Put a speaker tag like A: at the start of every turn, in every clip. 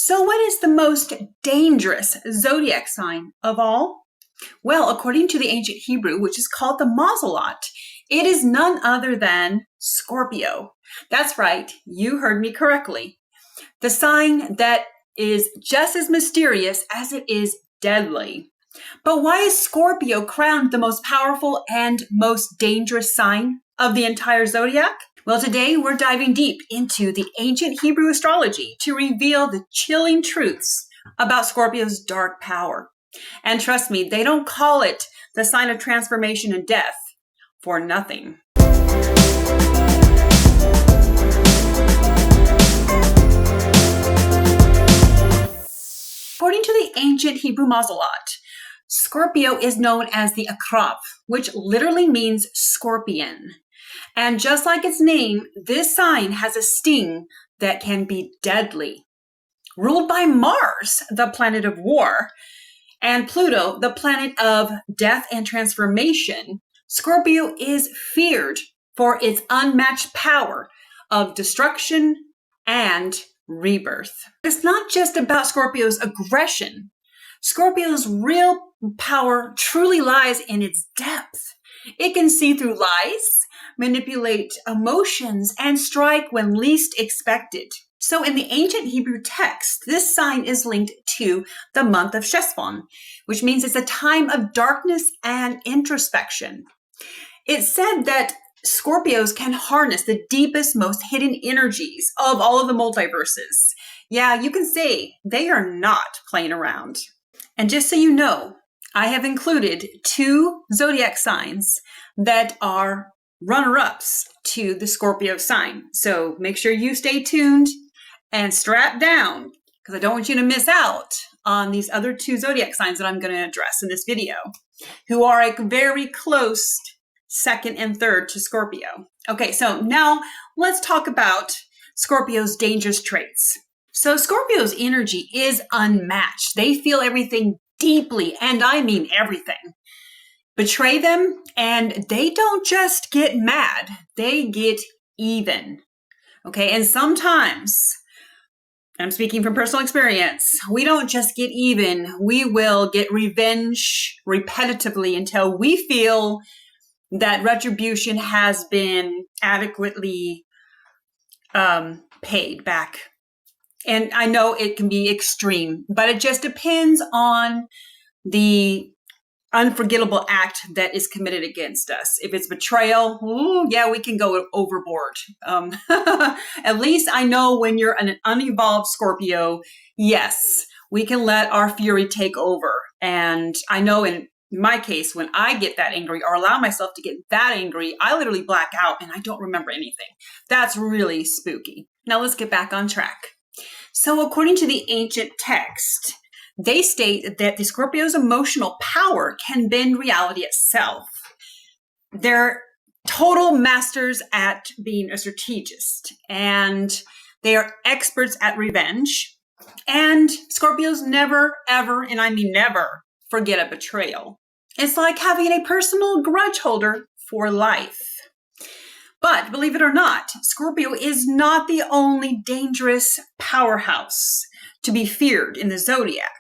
A: So what is the most dangerous zodiac sign of all? Well, according to the Ancient Hebrew, which is called the Mazalot, it is none other than Scorpio. That's right, you heard me correctly. The sign that is just as mysterious as it is deadly. But why is Scorpio crowned the most powerful and most dangerous sign of the entire zodiac? Well, today we're diving deep into the ancient Hebrew astrology to reveal the chilling truths about Scorpio's dark power. And trust me, they don't call it the sign of transformation and death for nothing. According to the ancient Hebrew Mazalot, Scorpio is known as the Akrab, which literally means scorpion. And just like its name, this sign has a sting that can be deadly. Ruled by Mars, the planet of war, and Pluto, the planet of death and transformation, Scorpio is feared for its unmatched power of destruction and rebirth. It's not just about Scorpio's aggression. Scorpio's real power truly lies in its depth. It can see through lies, manipulate emotions, and strike when least expected. So in the ancient Hebrew text, this sign is linked to the month of Shesvan, which means it's a time of darkness and introspection. It's said that Scorpios can harness the deepest, most hidden energies of all of the multiverses. Yeah, you can say they are not playing around. And just so you know, I have included 2 zodiac signs that are runner-ups to the Scorpio sign. So make sure you stay tuned and strap down, because I don't want you to miss out on these other 2 zodiac signs that I'm going to address in this video, who are a very close second and third to Scorpio. Okay, so now let's talk about Scorpio's dangerous traits. So Scorpio's energy is unmatched. They feel everything deeply, and I mean everything. Betray them, and they don't just get mad, they get even. Okay, and sometimes, I'm speaking from personal experience, we don't just get even, we will get revenge repetitively until we feel that retribution has been adequately paid back. And I know it can be extreme, but it just depends on the unforgettable act that is committed against us. If it's betrayal, yeah, we can go overboard. At least I know when you're an unevolved Scorpio, yes, we can let our fury take over. And I know in my case, when I get that angry or allow myself to get that angry, I literally black out and I don't remember anything. That's really spooky. Now let's get back on track. So according to the ancient text, they state that the Scorpio's emotional power can bend reality itself. They're total masters at being a strategist, and they are experts at revenge. And Scorpios never, ever, and I mean never, forget a betrayal. It's like having a personal grudge holder for life. But believe it or not, Scorpio is not the only dangerous powerhouse to be feared in the zodiac.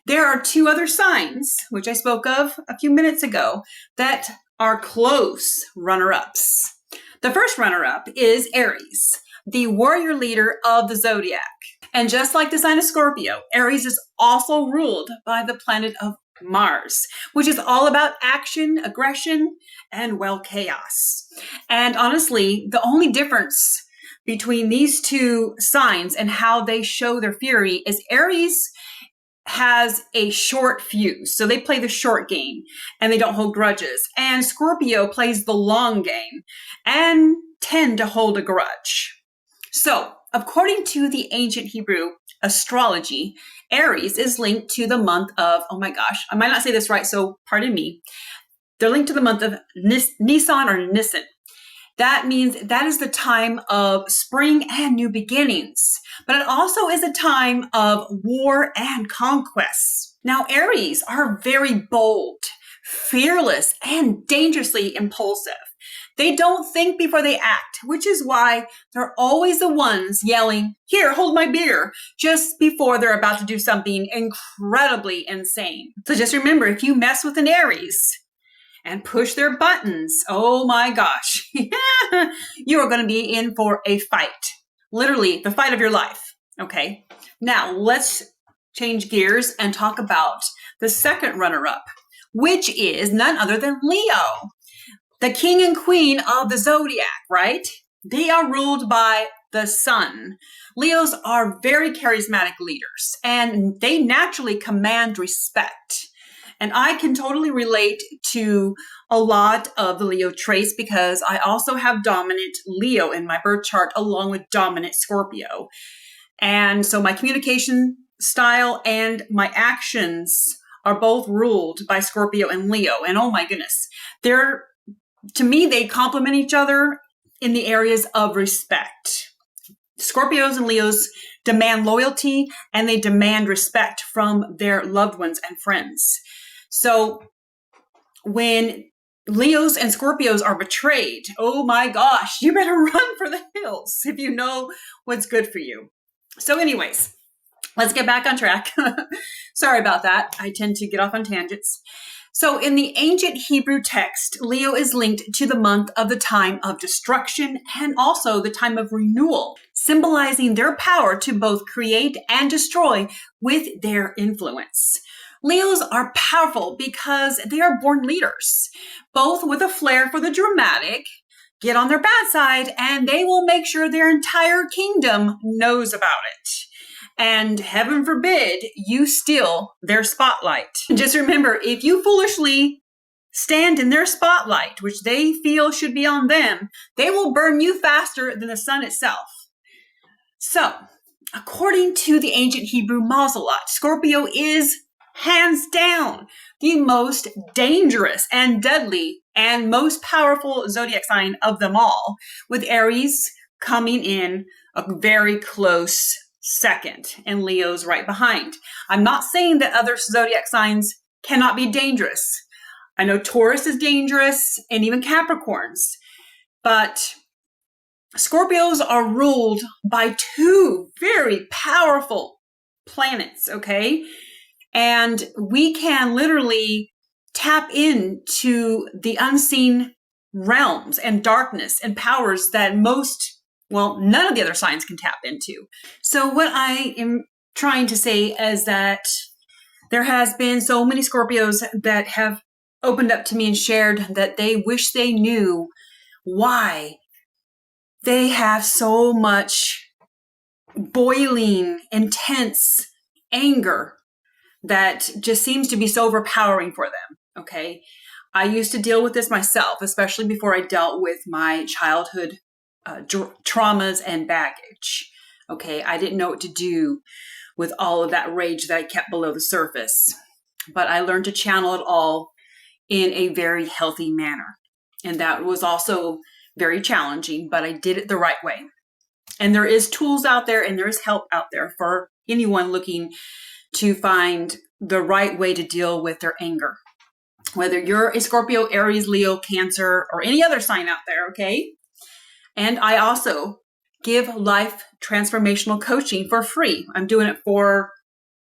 A: There are 2 other signs, which I spoke of a few minutes ago, that are close runner-ups. The first runner-up is Aries, the warrior leader of the zodiac. And just like the sign of Scorpio, Aries is also ruled by the planet of Mars, which is all about action, aggression, and, well, chaos. And honestly, the only difference between these 2 signs and how they show their fury is Aries has a short fuse. So they play the short game and they don't hold grudges. And Scorpio plays the long game and tend to hold a grudge. So according to the ancient Hebrew astrology, Aries is linked to the month of, oh my gosh, I might not say this right, so pardon me. They're linked to the month of Nisan or Nisan. That means that is the time of spring and new beginnings, but it also is a time of war and conquest. Now, Aries are very bold, fearless, and dangerously impulsive. They don't think before they act, which is why they're always the ones yelling, "Here, hold my beer," just before they're about to do something incredibly insane. So just remember, if you mess with an Aries and push their buttons, oh my gosh, you are going to be in for a fight. Literally, the fight of your life. Okay, now let's change gears and talk about the second runner-up, which is none other than Leo, the king and queen of the zodiac, right? They are ruled by the sun. Leos are very charismatic leaders, and they naturally command respect. And I can totally relate to a lot of the Leo traits because I also have dominant Leo in my birth chart along with dominant Scorpio. And so my communication style and my actions are both ruled by Scorpio and Leo. And oh my goodness, to me, they complement each other in the areas of respect. Scorpios and Leos demand loyalty and they demand respect from their loved ones and friends. So when Leos and Scorpios are betrayed, oh my gosh, you better run for the hills if you know what's good for you. So anyways, let's get back on track. Sorry about that. I tend to get off on tangents. So in the ancient Hebrew text, Leo is linked to the month of the time of destruction and also the time of renewal, symbolizing their power to both create and destroy with their influence. Leos are powerful because they are born leaders, both with a flair for the dramatic, get on their bad side, and they will make sure their entire kingdom knows about it. And heaven forbid you steal their spotlight. Just remember, if you foolishly stand in their spotlight, which they feel should be on them, they will burn you faster than the sun itself. So, according to the Ancient Hebrew Mazalot, Scorpio is hands down the most dangerous and deadly and most powerful zodiac sign of them all, with Aries coming in a very close second and Leo's right behind. I'm not saying that other zodiac signs cannot be dangerous. I know Taurus is dangerous and even Capricorns, but Scorpios are ruled by two very powerful planets, okay? And we can literally tap into the unseen realms and darkness and powers that none of the other signs can tap into. So what I am trying to say is that there has been so many Scorpios that have opened up to me and shared that they wish they knew why they have so much boiling, intense anger that just seems to be so overpowering for them, okay? I used to deal with this myself, especially before I dealt with my childhood traumas and baggage, okay? I didn't know what to do with all of that rage that I kept below the surface, but I learned to channel it all in a very healthy manner. And that was also very challenging, but I did it the right way. And there is tools out there and there is help out there for anyone looking to find the right way to deal with their anger. Whether you're a Scorpio, Aries, Leo, Cancer, or any other sign out there, okay? And I also give life transformational coaching for free. I'm doing it for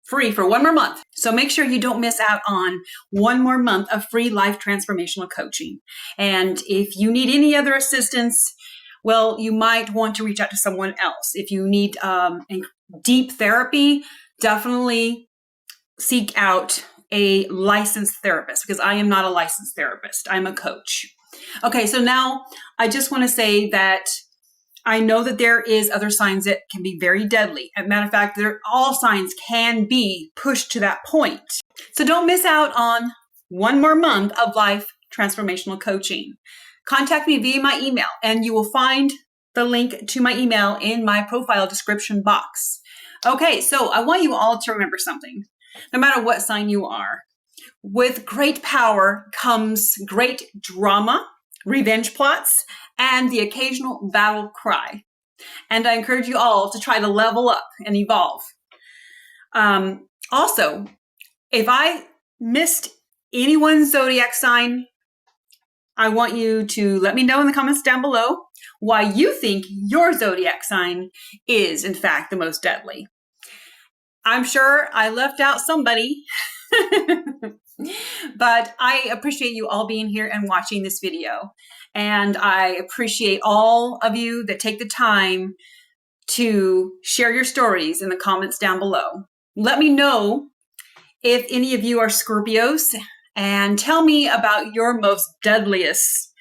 A: free for one more month. So make sure you don't miss out on one more month of free life transformational coaching. And if you need any other assistance, well, you might want to reach out to someone else. If you need deep therapy, definitely seek out a licensed therapist because I am not a licensed therapist. I'm a coach. Okay, so now I just want to say that I know that there is other signs that can be very deadly. As a matter of fact, all signs can be pushed to that point. So don't miss out on one more month of life transformational coaching. Contact me via my email and you will find the link to my email in my profile description box. Okay, so I want you all to remember something. No matter what sign you are, with great power comes great drama, revenge plots, and the occasional battle cry. And I encourage you all to try to level up and evolve. Also, if I missed anyone's zodiac sign, I want you to let me know in the comments down below why you think your zodiac sign is, in fact, the most deadly. I'm sure I left out somebody, but I appreciate you all being here and watching this video. And I appreciate all of you that take the time to share your stories in the comments down below. Let me know if any of you are Scorpios and tell me about your most deadliest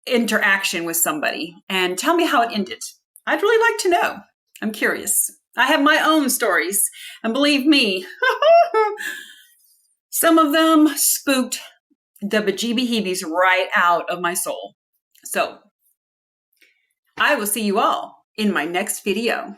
A: interaction with somebody and tell me how it ended. I'd really like to know. I'm curious. I have my own stories, and believe me, some of them spooked the bejeeby-heebies right out of my soul. So I will see you all in my next video.